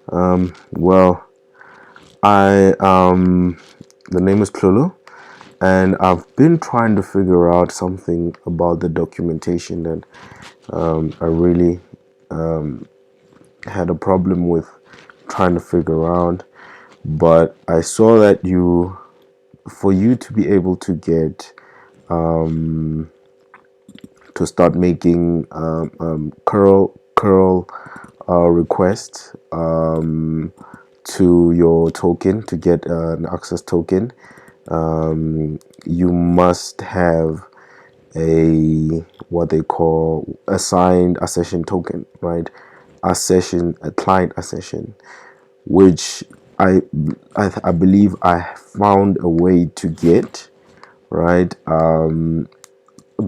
Well, I the name is Klolo, and I've been trying to figure out something about the documentation that I really had a problem with trying to figure out. But I saw that for you to be able to get to start making curl requests to your token to get an access token, you must have a what they call assigned accession token, right? A client accession, which I I believe I found a way to get, right?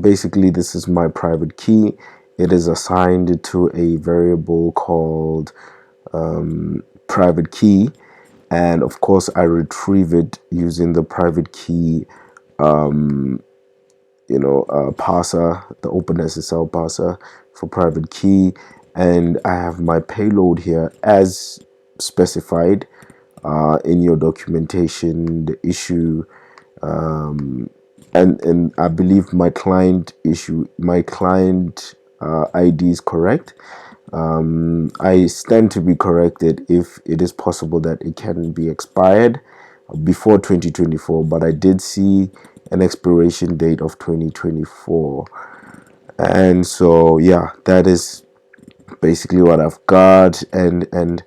Basically, this is my private key. It is assigned to a variable called private key, and of course I retrieve it using the private key parser, the OpenSSL parser for private key. And I have my payload here as specified in your documentation, the issue, and I believe my client ID is correct. I stand to be corrected if it is possible that it can be expired before 2024, but I did see an expiration date of 2024. And so yeah, that is basically what I've got. And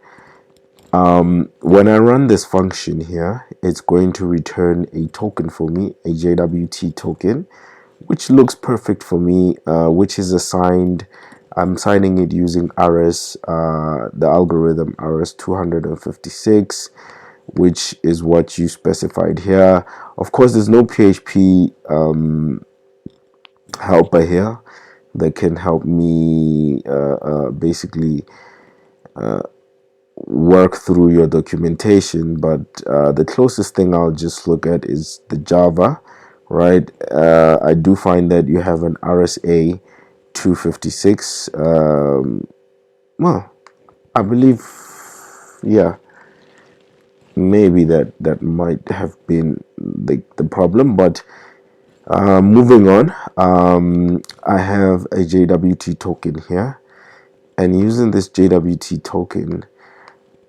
when I run this function here, it's going to return a token for me, a JWT token, which looks perfect for me, which is assigned. I'm signing it using RS, the algorithm RS 256, which is what you specified here. Of course, there's no PHP helper here that can help me basically work through your documentation, but the closest thing I'll just look at is the Java, right? I do find that you have an RSA 256. Well, I believe, yeah, maybe that might have been the problem, but moving on, I have a JWT token here, and using this JWT token,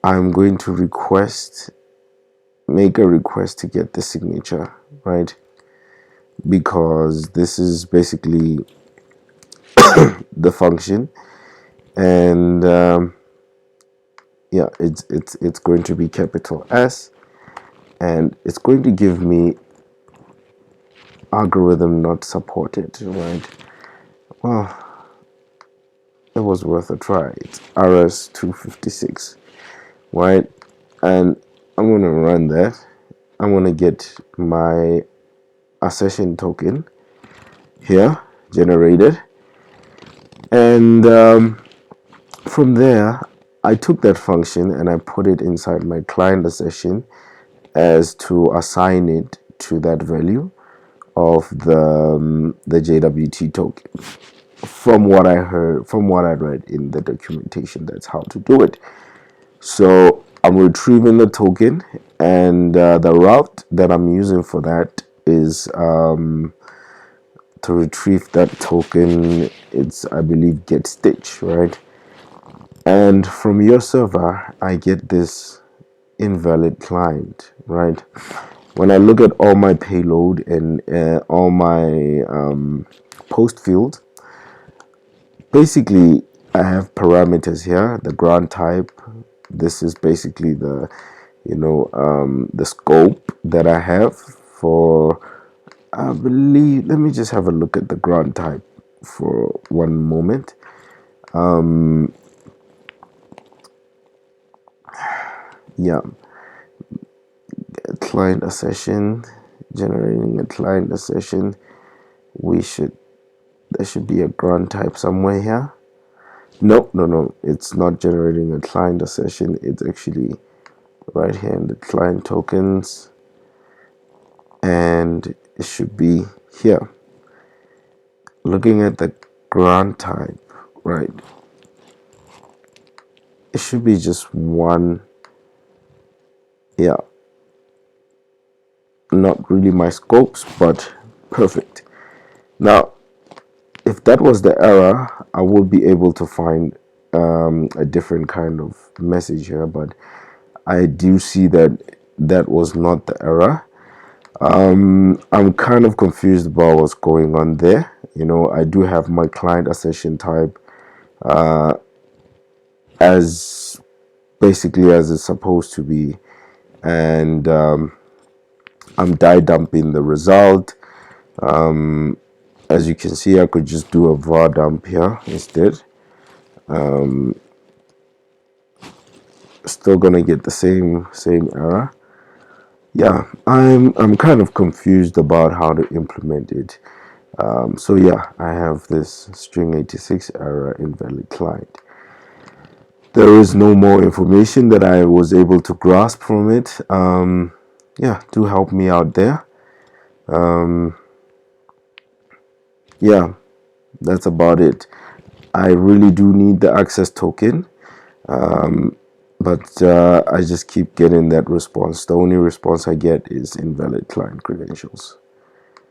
I'm going to make a request to get the signature, right? Because this is basically the function, and yeah, it's going to be capital S, and it's going to give me algorithm not supported, right? Well, it was worth a try. It's RS 256, right? And I'm gonna run that. I'm gonna get my accession token here generated, and from there I took that function and I put it inside my client accession as to assign it to that value of the JWT token. From what I heard, from what I read in the documentation, that's how to do it. So I'm retrieving the token, and the route that I'm using for that is to retrieve that token. It's, I believe, get stitch, right? And from your server I get this invalid client, right? When I look at all my payload and all my post fields, basically I have parameters here. The ground type, this is basically the scope that I have for, I believe, let me just have a look at the ground type for one moment. Yeah, client accession, generating a client accession. There should be a ground type somewhere here. No, it's not generating a client accession. It's actually right here in the client tokens, and it should be here. Looking at the ground type, right? it should be just one. Yeah, not really my scopes, but perfect. Now, if that was the error, I would be able to find a different kind of message here, but I do see that that was not the error. I'm kind of confused about what's going on there. I do have my client accession type as basically as it's supposed to be, and I'm die dumping the result. As you can see, I could just do a var dump here instead. Still gonna get the same error. Yeah, I'm kind of confused about how to implement it. So yeah, I have this string 86 error invalid client. There is no more information that I was able to grasp from it. Yeah, do help me out there. Yeah, that's about it. I really do need the access token, but I just keep getting that response. The only response I get is invalid client credentials.